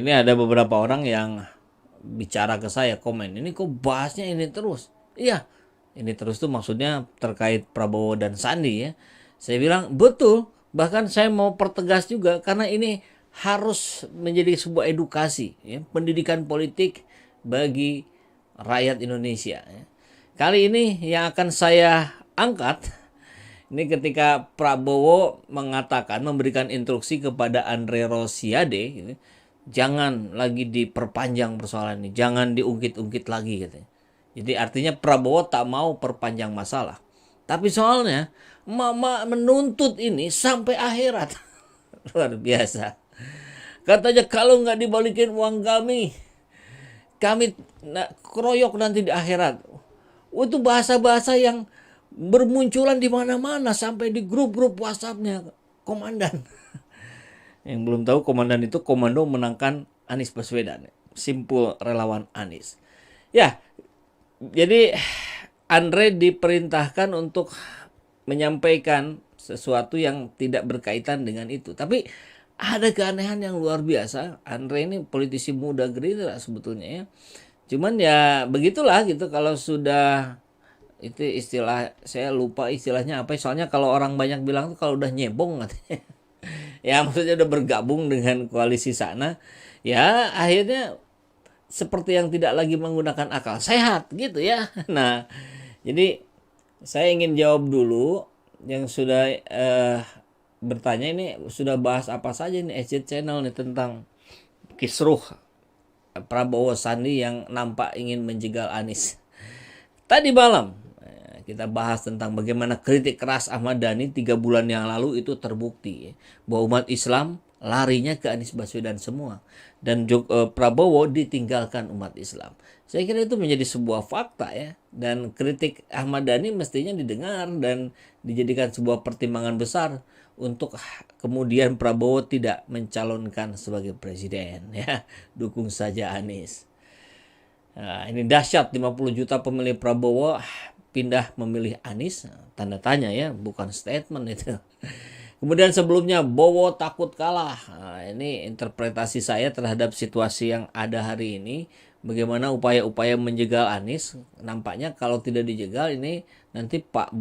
ini ada beberapa orang yang bicara ke saya, komen, ini kok bahasnya ini terus. Iya, ini terus tuh maksudnya terkait Prabowo dan Sandi ya. Saya bilang betul, bahkan saya mau pertegas juga karena ini harus menjadi sebuah edukasi ya, pendidikan politik bagi rakyat Indonesia ya. Kali ini yang akan saya angkat ini ketika Prabowo mengatakan, memberikan instruksi kepada Andre Rosiade gitu, jangan lagi diperpanjang persoalan ini, jangan diungkit-ungkit lagi gitu. Jadi artinya Prabowo tak mau perpanjang masalah. Tapi soalnya Mama menuntut ini sampai akhirat. Luar biasa. Katanya kalau nggak dibalikin uang kami keroyok nanti di akhirat. Itu bahasa-bahasa yang bermunculan di mana-mana sampai di grup-grup WhatsApp-nya komandan. Yang belum tahu, komandan itu komando menangkan Anies Baswedan. Simpul relawan Anies. Ya, jadi Andre diperintahkan untuk menyampaikan sesuatu yang tidak berkaitan dengan itu. Tapi ada keanehan yang luar biasa. Andre ini politisi muda Gerindra sebetulnya ya. Cuman ya begitulah gitu, kalau sudah itu istilah, saya lupa istilahnya apa, soalnya kalau orang banyak bilang tuh kalau udah nyebong katanya. Ya maksudnya udah bergabung dengan koalisi sana, ya akhirnya seperti yang tidak lagi menggunakan akal sehat gitu ya. Nah, jadi saya ingin jawab dulu yang sudah bertanya ini, sudah bahas apa saja ini SC Channel nih tentang kisruh Prabowo Sandi yang nampak ingin menjegal Anies. Tadi malam kita bahas tentang bagaimana kritik keras Ahmad Dhani 3 bulan yang lalu itu terbukti bahwa umat Islam larinya ke Anies Baswedan semua, dan Prabowo ditinggalkan umat Islam. Saya kira itu menjadi sebuah fakta ya, dan kritik Ahmad Dhani mestinya didengar dan dijadikan sebuah pertimbangan besar untuk kemudian Prabowo tidak mencalonkan sebagai presiden ya, dukung saja Anies. Nah, ini dahsyat, 50 juta pemilih Prabowo pindah memilih Anies, tanda tanya ya, bukan statement itu. Kemudian sebelumnya Bowo takut kalah. Nah, ini interpretasi saya terhadap situasi yang ada hari ini. Bagaimana upaya-upaya menjegal Anies, nampaknya kalau tidak dijegal ini nanti Pak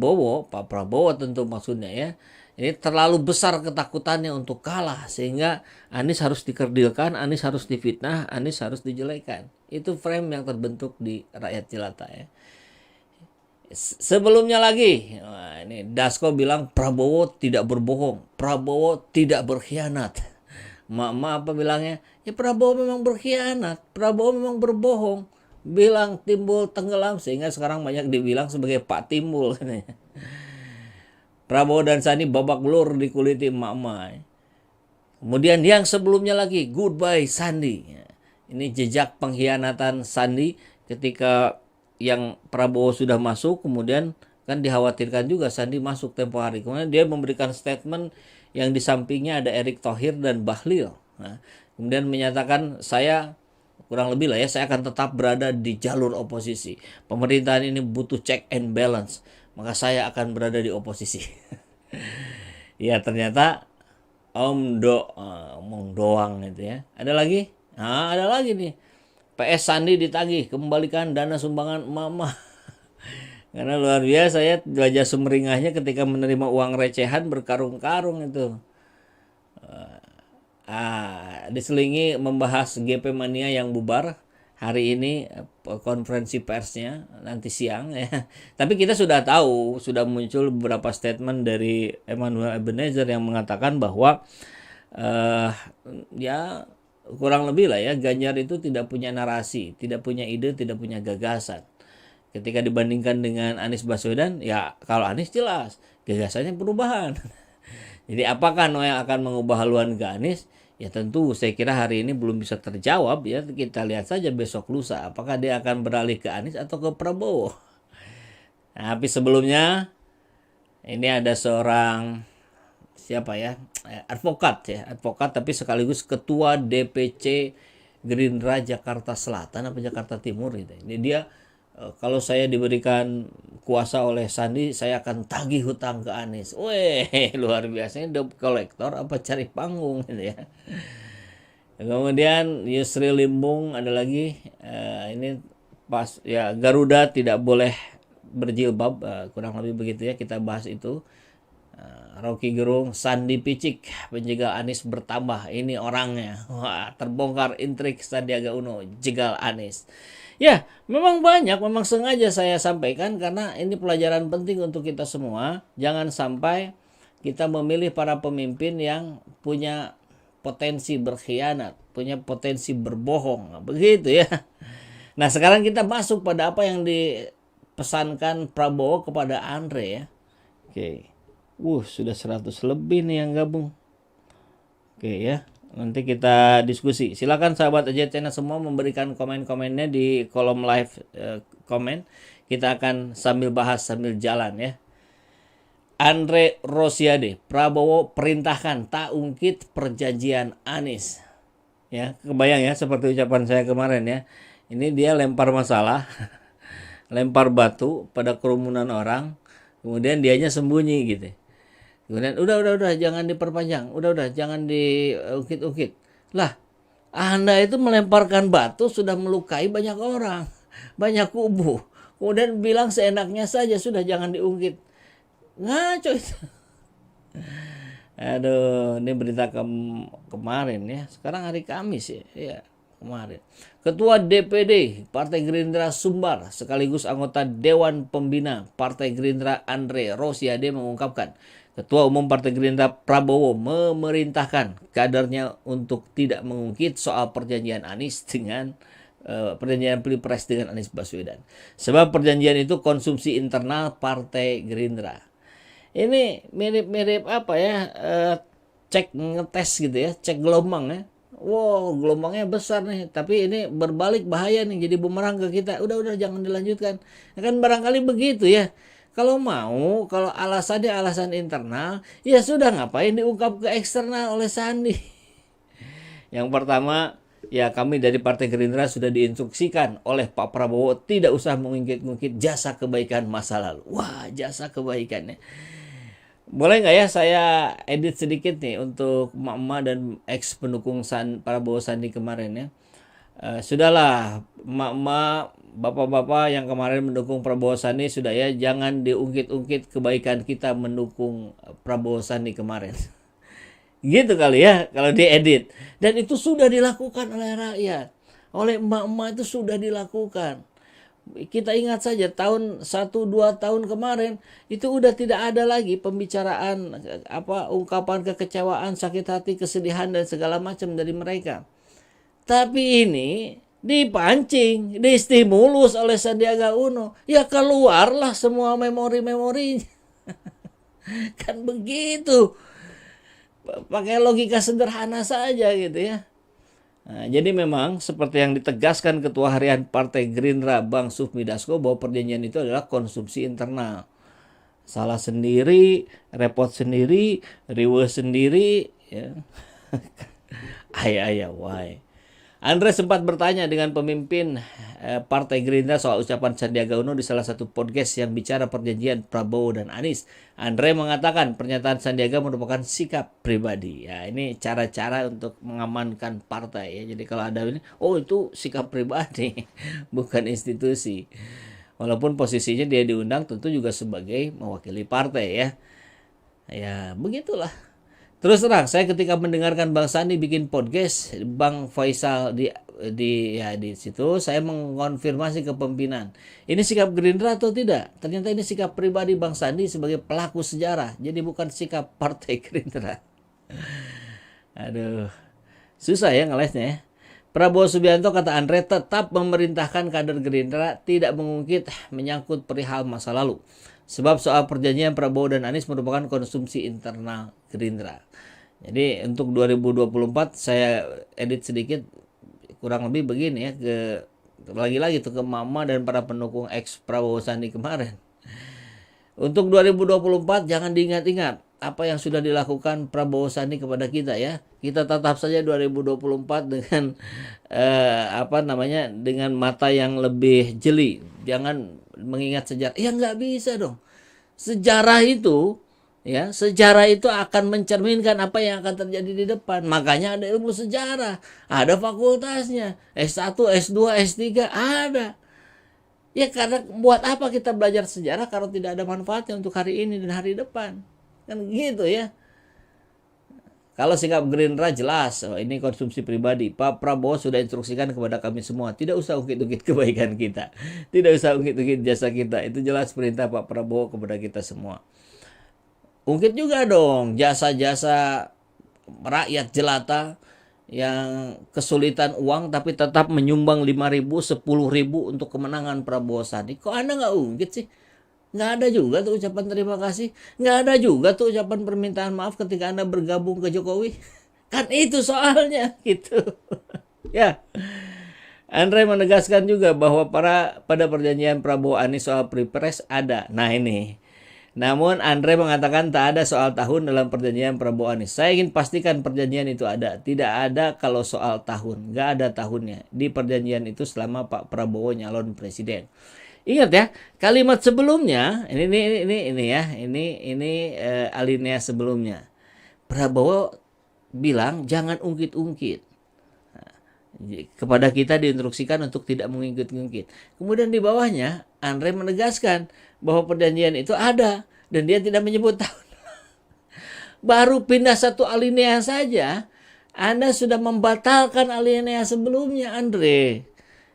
Prabowo tentu maksudnya ya, ini terlalu besar ketakutannya untuk kalah sehingga Anies harus dikerdilkan, Anies harus difitnah, Anies harus dijelekan. Itu frame yang terbentuk di rakyat jelata ya. Sebelumnya lagi, ini Dasko bilang Prabowo tidak berbohong, Prabowo tidak berkhianat. Mak apa bilangnya? Ya Prabowo memang berkhianat, Prabowo memang berbohong. Bilang Timbul tenggelam, sehingga sekarang banyak dibilang sebagai Pak Timbul. Prabowo dan Sandi babak belur dikuliti emak-emak. Kemudian yang sebelumnya lagi, goodbye Sandi. Ini jejak pengkhianatan Sandi ketika yang Prabowo sudah masuk, kemudian kan dikhawatirkan juga Sandi masuk tempo hari. Kemudian dia memberikan statement yang di sampingnya ada Erick Thohir dan Bahlil. Nah, kemudian menyatakan saya kurang lebih lah ya, saya akan tetap berada di jalur oposisi. Pemerintahan ini butuh check and balance, maka saya akan berada di oposisi. Ya ternyata omong doang itu ya. Ada lagi? Nah, ada lagi nih. PS Sandi ditagih kembalikan dana sumbangan emak-emak. Karena luar biasa ya wajah sumringahnya ketika menerima uang recehan berkarung-karung itu. Diselingi membahas GP Mania yang bubar hari ini, konferensi persnya nanti siang ya. Tapi kita sudah tahu, sudah muncul beberapa statement dari Emmanuel Ebenezer yang mengatakan bahwa ya kurang lebih lah ya, Ganjar itu tidak punya narasi, tidak punya ide, tidak punya gagasan. Ketika dibandingkan dengan Anies Baswedan, ya kalau Anies jelas gagasannya perubahan. Jadi apakah Noel akan mengubah haluan ke Anies? Ya tentu saya kira hari ini belum bisa terjawab ya. Kita lihat saja besok lusa apakah dia akan beralih ke Anies atau ke Prabowo. Nah, tapi sebelumnya ini ada seorang siapa ya, advokat tapi sekaligus ketua DPC Gerindra Jakarta Selatan apa Jakarta Timur gitu. Ini dia, kalau saya diberikan kuasa oleh Sandi saya akan tagih hutang ke Anies. Weh, luar biasa, ini debt collector apa cari panggung gitu ya. Kemudian Yusri Limbung ada lagi, ini pas ya, Garuda tidak boleh berjilbab, kurang lebih begitu ya, kita bahas itu. Rocky Gerung, Sandi Picik, penjegal Anies bertambah. Ini orangnya. Wah, terbongkar intrik Sandiaga Uno, jegal Anies. Ya, memang banyak, memang sengaja saya sampaikan karena ini pelajaran penting untuk kita semua. Jangan sampai kita memilih para pemimpin yang punya potensi berkhianat, punya potensi berbohong. Begitu ya. Nah, sekarang kita masuk pada apa yang dipesankan Prabowo kepada Andre ya. Oke. Sudah 100 lebih nih yang gabung. Oke ya, nanti kita diskusi. Silakan sahabat AJ Channel semua memberikan komen-komennya di kolom live komen. Kita akan sambil bahas sambil jalan ya. Andre Rosiade, Prabowo perintahkan tak ungkit perjanjian Anies. Ya, kebayang ya seperti ucapan saya kemarin ya. Ini dia lempar masalah, lempar batu pada kerumunan orang, kemudian dianya sembunyi gitu. Kemudian udah jangan diperpanjang, udah jangan diungkit-ungkit. Lah, Anda itu melemparkan batu sudah melukai banyak orang, banyak kubu. Kemudian bilang seenaknya saja, sudah jangan diungkit. Ngaco itu. Aduh, ini berita kemarin ya. Sekarang hari Kamis ya. Ya, kemarin. Ketua DPD Partai Gerindra Sumbar sekaligus anggota Dewan Pembina Partai Gerindra Andre Rosiade mengungkapkan, Ketua Umum Partai Gerindra Prabowo memerintahkan kadernya untuk tidak mengungkit soal perjanjian Anies dengan perjanjian Pilpres dengan Anies Baswedan. Sebab perjanjian itu konsumsi internal Partai Gerindra. Ini mirip-mirip apa ya? Cek ngetes gitu ya, cek gelombang ya. Wow, gelombangnya besar nih, tapi ini berbalik bahaya nih, jadi bumerang ke kita. Udah jangan dilanjutkan. Kan barangkali begitu ya. Kalau mau, kalau alasannya alasan internal, ya sudah, ngapain diungkap ke eksternal oleh Sandi. Yang pertama, ya kami dari Partai Gerindra sudah diinstruksikan oleh Pak Prabowo tidak usah mengungkit-ungkit jasa kebaikan masa lalu. Wah, jasa kebaikannya. Boleh nggak ya saya edit sedikit nih untuk emak-emak dan ex pendukung Prabowo Sandi kemarin ya. Sudahlah, emak-emak, bapak-bapak yang kemarin mendukung Prabowo Sandi, sudah ya, jangan diungkit-ungkit kebaikan kita mendukung Prabowo Sandi kemarin. Gitu kali ya kalau diedit. Dan itu sudah dilakukan oleh rakyat, oleh emak-emak, itu sudah dilakukan. Kita ingat saja tahun 1-2 tahun kemarin itu udah tidak ada lagi pembicaraan ungkapan kekecewaan, sakit hati, kesedihan dan segala macam dari mereka. Tapi ini dipancing, distimulus oleh Sandiaga Uno. Ya keluarlah semua memori-memorinya. Kan begitu. Pakai logika sederhana saja gitu ya. Nah, jadi memang seperti yang ditegaskan Ketua Harian Partai Gerindra Bang Sufmi Dasko bahwa perjanjian itu adalah konsumsi internal. Salah sendiri, repot sendiri, riweuh sendiri ya. Ayah why. Andre sempat bertanya dengan pemimpin Partai Gerindra soal ucapan Sandiaga Uno di salah satu podcast yang bicara perjanjian Prabowo dan Anies. Andre mengatakan pernyataan Sandiaga merupakan sikap pribadi. Ya, ini cara-cara untuk mengamankan partai ya. Jadi kalau ada ini, itu sikap pribadi, bukan institusi. Walaupun posisinya dia diundang tentu juga sebagai mewakili partai ya. Ya, begitulah. Terus terang, saya ketika mendengarkan Bang Sandi bikin podcast, Bang Faisal di situ, saya mengonfirmasi ke pimpinan, ini sikap Gerindra atau tidak? Ternyata ini sikap pribadi Bang Sandi sebagai pelaku sejarah, jadi bukan sikap Partai Gerindra. Aduh, susah ya ngelesnya ya. Prabowo Subianto, kata Andre, tetap memerintahkan kader Gerindra tidak mengungkit menyangkut perihal masa lalu. Sebab soal perjanjian Prabowo dan Anies merupakan konsumsi internal Gerindra. Jadi untuk 2024 saya edit sedikit, kurang lebih begini ya, lagi-lagi tuh ke mama dan para pendukung ex Prabowo Sandi kemarin. Untuk 2024 jangan diingat-ingat apa yang sudah dilakukan Prabowo Sandi kepada kita ya. Kita tatap saja 2024 dengan dengan mata yang lebih jeli. Jangan mengingat sejarah. Ya nggak bisa dong. Sejarah itu Ya, sejarah itu akan mencerminkan apa yang akan terjadi di depan. Makanya ada ilmu sejarah, ada fakultasnya, S1, S2, S3 ada. Ya karena buat apa kita belajar sejarah kalau tidak ada manfaatnya untuk hari ini dan hari depan. Kan gitu ya. Kalau sikap Gerindra jelas, oh, ini konsumsi pribadi. Pak Prabowo sudah instruksikan kepada kami semua, tidak usah ungkit-ungkit kebaikan kita, tidak usah ungkit-ungkit jasa kita. Itu jelas perintah Pak Prabowo kepada kita semua. Ungkit juga dong jasa-jasa rakyat jelata yang kesulitan uang tapi tetap menyumbang 5.000, 10.000 untuk kemenangan Prabowo Sandi. Kok Anda nggak ungkit sih? Nggak ada juga tuh ucapan terima kasih. Nggak ada juga tuh ucapan permintaan maaf ketika Anda bergabung ke Jokowi. Kan itu soalnya gitu. Ya. Andre menegaskan juga bahwa pada perjanjian Prabowo Anies soal Pilpres ada. Nah ini. Namun Andre mengatakan tak ada soal tahun dalam perjanjian Prabowo Anies. Saya ingin pastikan perjanjian itu ada. Tidak ada kalau soal tahun. Nggak ada tahunnya. Di perjanjian itu selama Pak Prabowo nyalon presiden. Ingat ya, kalimat sebelumnya ini alinea sebelumnya. Prabowo bilang jangan ungkit-ungkit. Kepada kita diinstruksikan untuk tidak mengungkit-ungkit. Kemudian di bawahnya Andre menegaskan bahwa perjanjian itu ada dan dia tidak menyebut tahun. Baru pindah satu alinea saja, Anda sudah membatalkan alinea sebelumnya, Andre.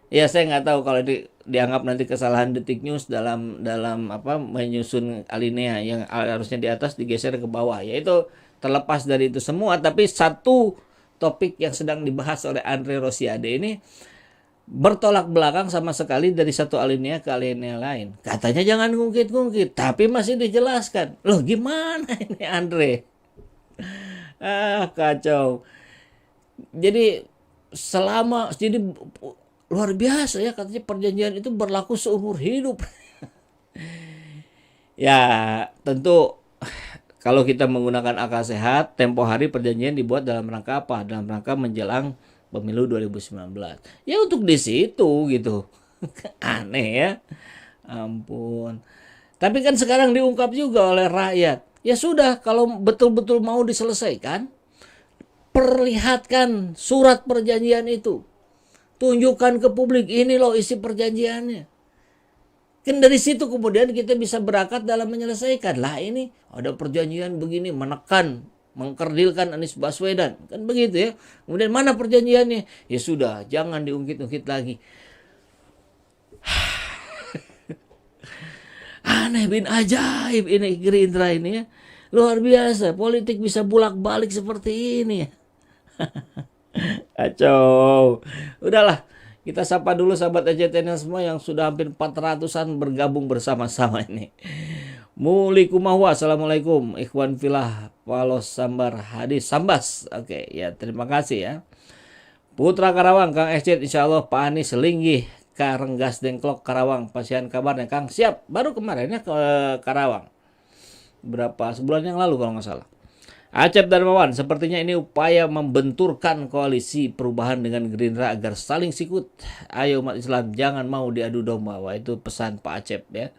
Ya saya nggak tahu kalau dianggap nanti kesalahan Detik News dalam apa menyusun alinea yang harusnya di atas digeser ke bawah. Yaitu terlepas dari itu semua, tapi satu topik yang sedang dibahas oleh Andre Rosiade ini bertolak belakang sama sekali dari satu alinea ke alinea lain. Katanya jangan ngungkit-ngungkit, tapi masih dijelaskan. Loh gimana ini Andre? Kacau. Jadi luar biasa ya katanya perjanjian itu berlaku seumur hidup. Ya tentu kalau kita menggunakan akal sehat, tempo hari perjanjian dibuat dalam rangka apa? Dalam rangka menjelang pemilu 2019. Ya untuk di situ gitu. Aneh ya. Ampun. Tapi kan sekarang diungkap juga oleh rakyat. Ya sudah, kalau betul-betul mau diselesaikan, perlihatkan surat perjanjian itu. Tunjukkan ke publik, ini loh isi perjanjiannya. Kan dari situ kemudian kita bisa berakat dalam menyelesaikan. Lah ini ada perjanjian begini, menekan, mengkerdilkan Anies Baswedan. Kan begitu ya. Kemudian mana perjanjiannya? Ya sudah, jangan diungkit-ungkit lagi. Aneh bin ajaib ini Gerindra ini ya. Luar biasa, politik bisa bolak-balik seperti ini ya. Kacau. Udahlah, kita sapa dulu sahabat EJTN semua yang sudah hampir 400-an bergabung bersama-sama ini. Mulaikumahwa, assalamualaikum. Ikhwan filah, Palos Sambar Hadis Sambas. Oke, ya terima kasih ya. Putra Karawang, Kang Ecet, insya Allah Pak Anies Linggih, Karenggas Dengklok Karawang. Pasian kabarnya Kang, siap. Baru kemarin ya ke Karawang. Sebulan yang lalu kalau nggak salah. Acep Darmawan, sepertinya ini upaya membenturkan koalisi perubahan dengan Gerindra agar saling sikut. Ayo umat Islam, jangan mau diadu domba. Wah, itu pesan Pak Acep ya.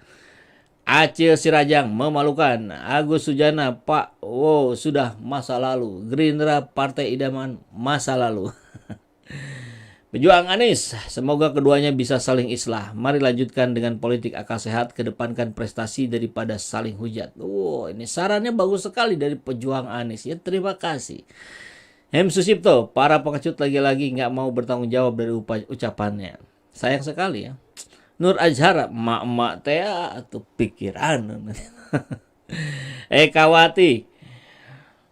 Acil Sirajang, memalukan. Agus Sujana, Pak, wow sudah masa lalu. Gerindra partai idaman masa lalu. Pejuang Anies, semoga keduanya bisa saling islah. Mari lanjutkan dengan politik akal sehat, kedepankan prestasi daripada saling hujat. Ini sarannya bagus sekali dari pejuang Anies. Ya terima kasih. Hem Susipto, para pengecut lagi-lagi nggak mau bertanggung jawab dari ucapannya. Sayang sekali ya. Nur Azhara, mak-mak teh atau pikiran. Kawati,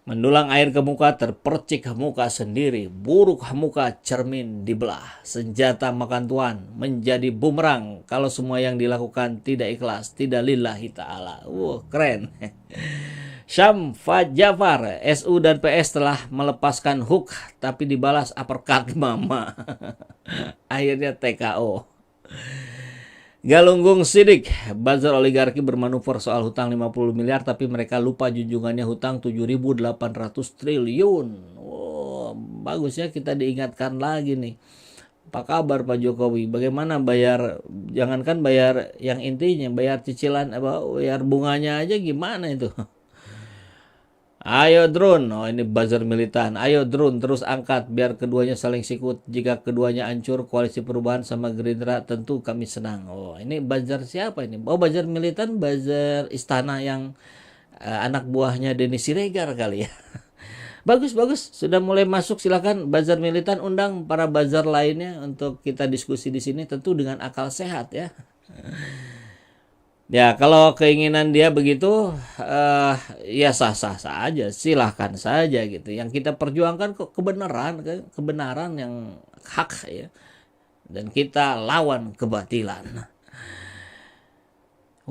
mendulang air ke muka, terpercik muka sendiri. Buruk muka, cermin dibelah. Senjata makan tuan menjadi bumerang kalau semua yang dilakukan tidak ikhlas, tidak lillahi ta'ala. Keren. Syam Fajafar, SU dan PS telah melepaskan hook tapi dibalas uppercut mama. Akhirnya TKO. Galunggung Sidik, buzzer oligarki bermanuver soal hutang 50 miliar tapi mereka lupa junjungannya hutang 7.800 triliun. Bagus ya kita diingatkan lagi nih. Apa kabar Pak Jokowi? Bagaimana bayar, jangankan bayar yang intinya, bayar cicilan, bayar bunganya aja gimana itu? Ayo drone, oh ini buzzer militan. Ayo drone terus angkat biar keduanya saling sikut. Jika keduanya hancur, koalisi perubahan sama Gerindra tentu kami senang. Oh ini buzzer siapa ini? Oh buzzer militan, buzzer istana yang anak buahnya Denny Siregar kali ya. Bagus bagus, sudah mulai masuk. Silakan buzzer militan undang para buzzer lainnya untuk kita diskusi di sini tentu dengan akal sehat ya. Ya, kalau keinginan dia begitu, ya sah-sah saja, silahkan saja gitu. Yang kita perjuangkan kok kebenaran, kebenaran yang hak ya. Dan kita lawan kebatilan.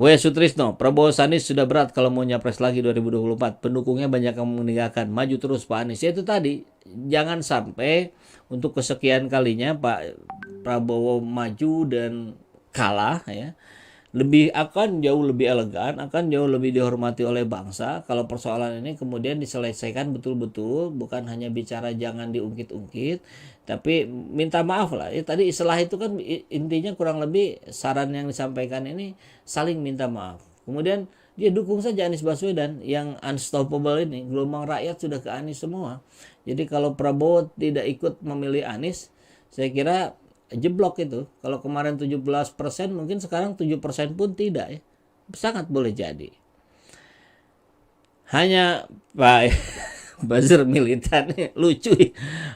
W. Sutrisno, Prabowo Sandi sudah berat kalau mau nyapres lagi 2024. Pendukungnya banyak yang meninggalkan. Maju terus Pak Anies. Ya itu tadi, jangan sampai untuk kesekian kalinya Pak Prabowo maju dan kalah ya. Akan jauh lebih elegan, akan jauh lebih dihormati oleh bangsa kalau persoalan ini kemudian diselesaikan betul-betul, bukan hanya bicara jangan diungkit-ungkit, tapi minta maaf lah. Ya, tadi istilah itu kan intinya kurang lebih saran yang disampaikan ini saling minta maaf. Kemudian dia dukung saja Anies Baswedan yang unstoppable ini, gelombang rakyat sudah ke Anies semua. Jadi kalau Prabowo tidak ikut memilih Anies, saya kira jeblok itu. Kalau kemarin 17%, mungkin sekarang 7% pun tidak ya. Sangat boleh jadi. Hanya Pak buzzer militan lucu.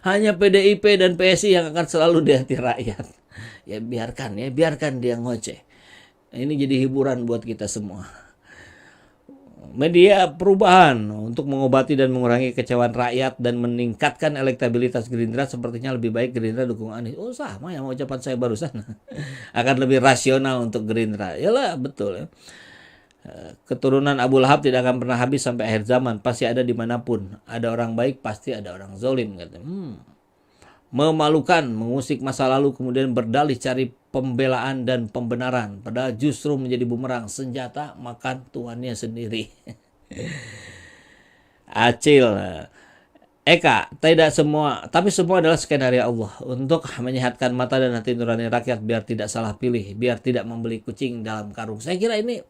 Hanya PDIP dan PSI yang akan selalu di hati rakyat. Ya biarkan dia ngoceh. Ini jadi hiburan buat kita semua. Media perubahan untuk mengobati dan mengurangi kecewaan rakyat dan meningkatkan elektabilitas Gerindra, sepertinya lebih baik Gerindra dukung Anies. Oh sama yang ucapan saya barusan. Akan lebih rasional untuk Gerindra. Yalah betul ya. Keturunan Abu Lahab tidak akan pernah habis sampai akhir zaman. Pasti ada dimanapun. Ada orang baik, pasti ada orang zolim. Memalukan, mengusik masa lalu kemudian berdalih cari pembelaan dan pembenaran, padahal justru menjadi bumerang, senjata makan tuannya sendiri. Acil Eka, tidak semua, tapi semua adalah skenario Allah untuk menyehatkan mata dan hati nurani rakyat biar tidak salah pilih, biar tidak membeli kucing dalam karung. Saya kira ini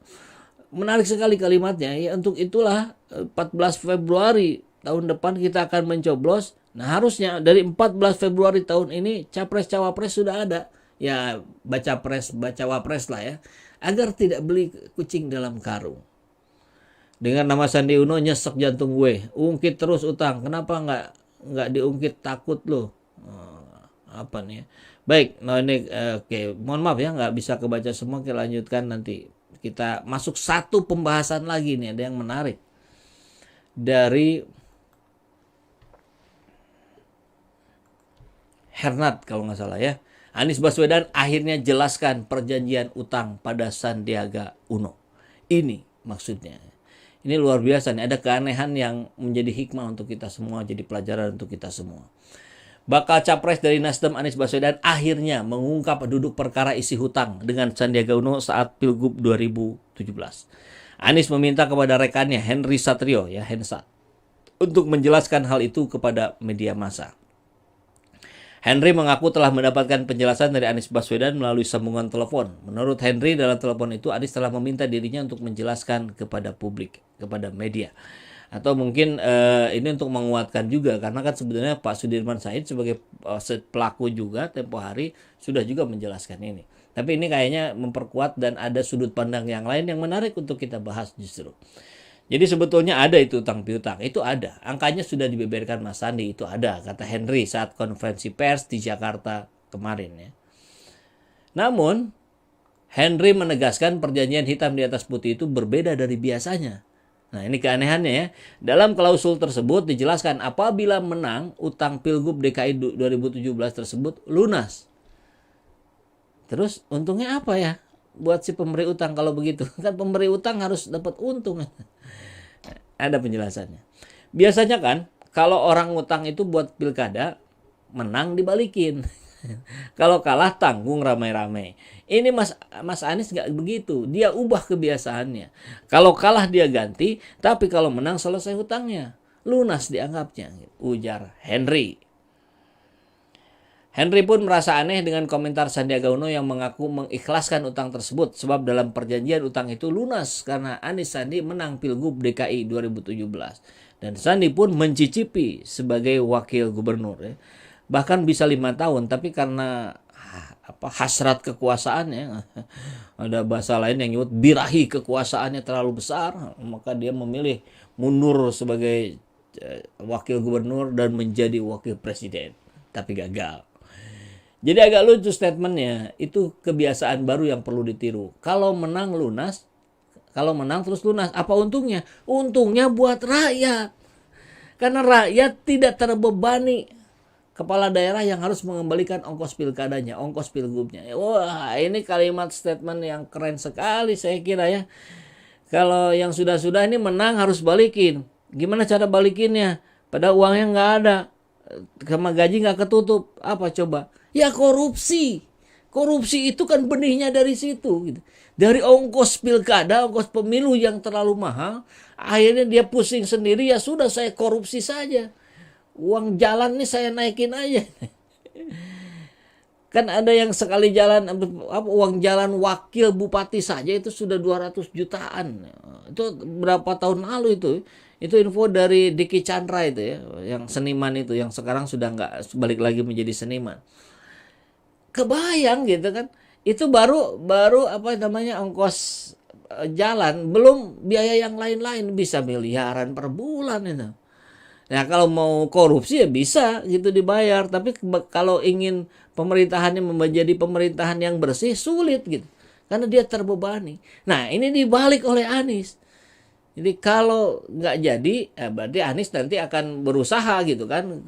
menarik sekali kalimatnya ya. Untuk itulah 14 Februari tahun depan kita akan mencoblos. Nah harusnya dari 14 Februari tahun ini capres-cawapres sudah ada. Ya baca wapres lah ya. Agar tidak beli kucing dalam karung. Dengan nama Sandi Uno nyesek jantung gue. Ungkit terus utang. Kenapa nggak diungkit, takut loh. Apa nih ya. Baik, nah ini oke. Mohon maaf ya nggak bisa kebaca semua. Kita lanjutkan nanti. Kita masuk satu pembahasan lagi nih. Ada yang menarik. Dari Hernat kalau nggak salah ya. Anies Baswedan akhirnya jelaskan perjanjian utang pada Sandiaga Uno. Ini maksudnya. Ini luar biasa nih. Ada keanehan yang menjadi hikmah untuk kita semua. Jadi pelajaran untuk kita semua. Bakal capres dari Nasdem Anies Baswedan akhirnya mengungkap duduk perkara isi hutang dengan Sandiaga Uno saat Pilgub 2017. Anies meminta kepada rekannya Henry Satrio ya Hensa untuk menjelaskan hal itu kepada media massa. Henry mengaku telah mendapatkan penjelasan dari Anies Baswedan melalui sambungan telepon. Menurut Henry, dalam telepon itu Anies telah meminta dirinya untuk menjelaskan kepada publik, kepada media. Atau mungkin ini untuk menguatkan juga, karena kan sebenarnya Pak Sudirman Said sebagai pelaku juga tempo hari sudah juga menjelaskan ini. Tapi ini kayaknya memperkuat dan ada sudut pandang yang lain yang menarik untuk kita bahas justru. Jadi sebetulnya ada itu utang piutang, itu ada. Angkanya sudah dibeberkan Mas Sandi, itu ada, kata Henry saat konferensi pers di Jakarta kemarin ya. Namun, Henry menegaskan perjanjian hitam di atas putih itu berbeda dari biasanya. Nah ini keanehannya ya. Dalam klausul tersebut dijelaskan apabila menang, utang Pilgub DKI 2017 tersebut lunas. Terus untungnya apa ya buat si pemberi utang kalau begitu? Kan pemberi utang harus dapat untung. Ada penjelasannya. Biasanya kan kalau orang ngutang itu buat pilkada, menang dibalikin. Kalau kalah tanggung ramai-ramai. Ini Mas Anies nggak begitu. Dia ubah kebiasaannya. Kalau kalah dia ganti, tapi kalau menang selesai hutangnya. Lunas dianggapnya, ujar Henry. Henry pun merasa aneh dengan komentar Sandiaga Uno yang mengaku mengikhlaskan utang tersebut sebab dalam perjanjian utang itu lunas karena Anies Sandi menang Pilgub DKI 2017 dan Sandi pun mencicipi sebagai wakil gubernur ya. Bahkan bisa 5 tahun tapi karena hasrat kekuasaannya, ada bahasa lain yang nyebut birahi kekuasaannya terlalu besar, maka dia memilih mundur sebagai wakil gubernur dan menjadi wakil presiden, tapi gagal. Jadi agak lucu statementnya, itu kebiasaan baru yang perlu ditiru. Kalau menang lunas, kalau menang terus lunas, apa untungnya? Untungnya buat rakyat. Karena rakyat tidak terbebani kepala daerah yang harus mengembalikan ongkos pilkadanya, ongkos pilgubnya. Wah, ini kalimat statement yang keren sekali saya kira ya. Kalau yang sudah-sudah ini menang harus balikin. Gimana cara balikinnya? Padahal uangnya nggak ada, sama gaji nggak ketutup. Apa coba? Ya korupsi. Korupsi itu kan benihnya dari situ. Gitu. Dari ongkos pilkada, ongkos pemilu yang terlalu mahal. Akhirnya dia pusing sendiri, ya sudah saya korupsi saja. Uang jalan nih saya naikin aja. Kan ada yang sekali jalan, uang jalan wakil bupati saja itu sudah 200 jutaan. Itu berapa tahun lalu itu? Itu info dari Diki Chandra itu ya, yang seniman itu, yang sekarang sudah nggak balik lagi menjadi seniman. Kebayang gitu kan? Itu baru apa namanya ongkos jalan, belum biaya yang lain-lain, bisa miliaran per bulan itu. Nah kalau mau korupsi ya bisa gitu dibayar, tapi kalau ingin pemerintahannya menjadi pemerintahan yang bersih sulit gitu, karena dia terbebani. Nah ini dibalik oleh Anies. Jadi kalau nggak jadi, berarti Anies nanti akan berusaha gitu kan,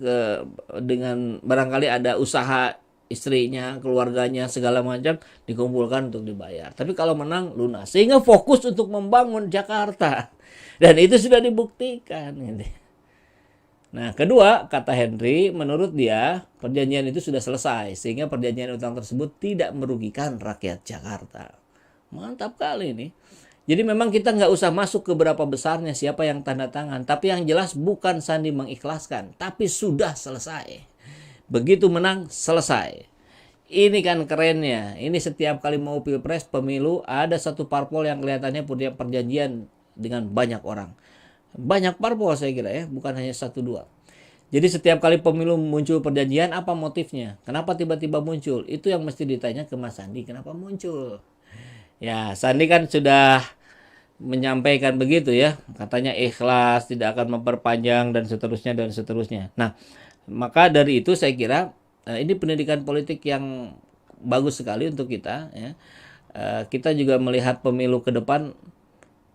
dengan barangkali ada usaha istrinya, keluarganya, segala macam dikumpulkan untuk dibayar. Tapi kalau menang lunas, sehingga fokus untuk membangun Jakarta, dan itu sudah dibuktikan. Gitu. Nah, kedua, kata Henry, menurut dia perjanjian itu sudah selesai, sehingga perjanjian utang tersebut tidak merugikan rakyat Jakarta. Mantap kali ini. Jadi memang kita nggak usah masuk ke berapa besarnya siapa yang tanda tangan, tapi yang jelas bukan Sandi mengikhlaskan, tapi sudah selesai. Begitu menang, selesai. Ini kan kerennya. Ini setiap kali mau pilpres, pemilu, ada satu parpol yang kelihatannya punya perjanjian dengan banyak orang. Banyak parpol saya kira ya, bukan hanya 1-2. Jadi setiap kali pemilu muncul perjanjian, apa motifnya? Kenapa tiba-tiba muncul? Itu yang mesti ditanya ke Mas Sandi, kenapa muncul? Ya, Sandi kan sudah menyampaikan begitu ya. Katanya ikhlas, tidak akan memperpanjang dan seterusnya dan seterusnya. Nah, maka dari itu saya kira ini pendidikan politik yang bagus sekali untuk kita ya. Kita juga melihat pemilu ke depan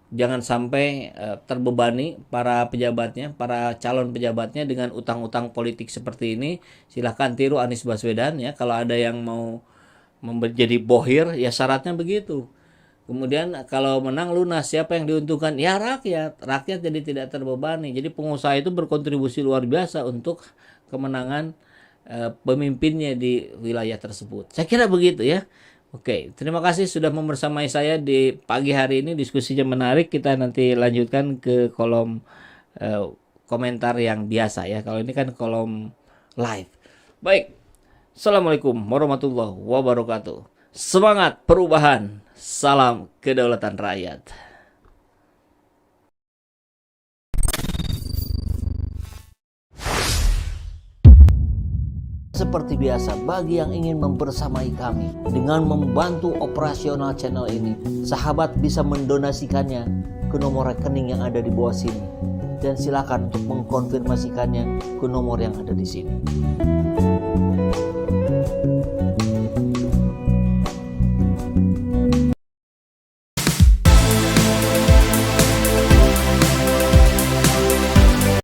jangan sampai terbebani para pejabatnya, para calon pejabatnya dengan utang-utang politik seperti ini. Silahkan tiru Anies Baswedan ya, kalau ada yang mau menjadi bohir ya syaratnya begitu. Kemudian kalau menang lunas, siapa yang diuntungkan? Ya rakyat. Rakyat jadi tidak terbebani. Jadi pengusaha itu berkontribusi luar biasa untuk kemenangan pemimpinnya di wilayah tersebut. Saya kira begitu ya. Oke, terima kasih sudah membersamai saya di pagi hari ini. Diskusinya menarik. Kita nanti lanjutkan ke kolom komentar yang biasa ya. Kalau ini kan kolom live. Baik. Assalamualaikum warahmatullahi wabarakatuh. Semangat perubahan. Salam kedaulatan rakyat. Seperti biasa, bagi yang ingin membersamai kami dengan membantu operasional channel ini, sahabat bisa mendonasikannya ke nomor rekening yang ada di bawah sini. Dan silakan untuk mengkonfirmasikannya ke nomor yang ada di sini.